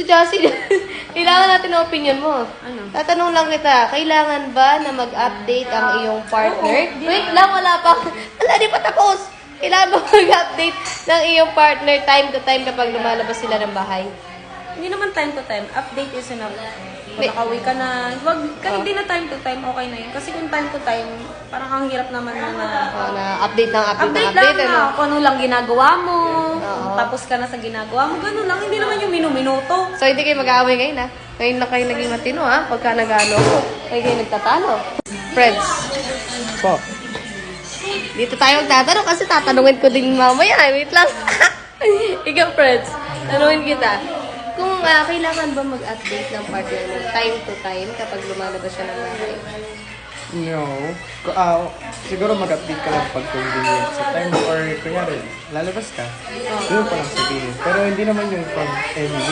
si Jassy. Kailangan natin ng opinion mo. Ano? Tatanong lang kita, kailangan ba na mag-update ang iyong partner? Wait lang, wala pa. Wala, di pa tapos. Kailangan ba mag-update ng iyong partner time to time kapag lumalabas sila ng bahay? Hindi naman time to time. Update is enough. Kung nakauwi ka na, kahit hindi na time to time, okay na yun. Kasi kung time to time, parang ang hirap naman na Update ng update update, lang na kung ano lang ginagawa mo. Oo. Tapos ka na sa ginagawa mo. Ganun lang. Hindi naman yung minuminuto. So, hindi kayo mag-aaway ngayon, ha? Ngayon lang kayo naging matino, ha? Pagka nag-ano ko, kayo nagtatalo. Friends, Po. dito tayo magtatanong kasi tatanungin ko din mamaya. Wait lang. Ikaw, friends, tanungin kita. Kung kailangan ba mag-update ng partner mo time to time kapag lumalabas siya ng bahay? No. Siguro mag-update ka lang pag convenient sa time or kunyari, lalabas ka. Doon pa lang sabihin. Pero hindi naman yung pag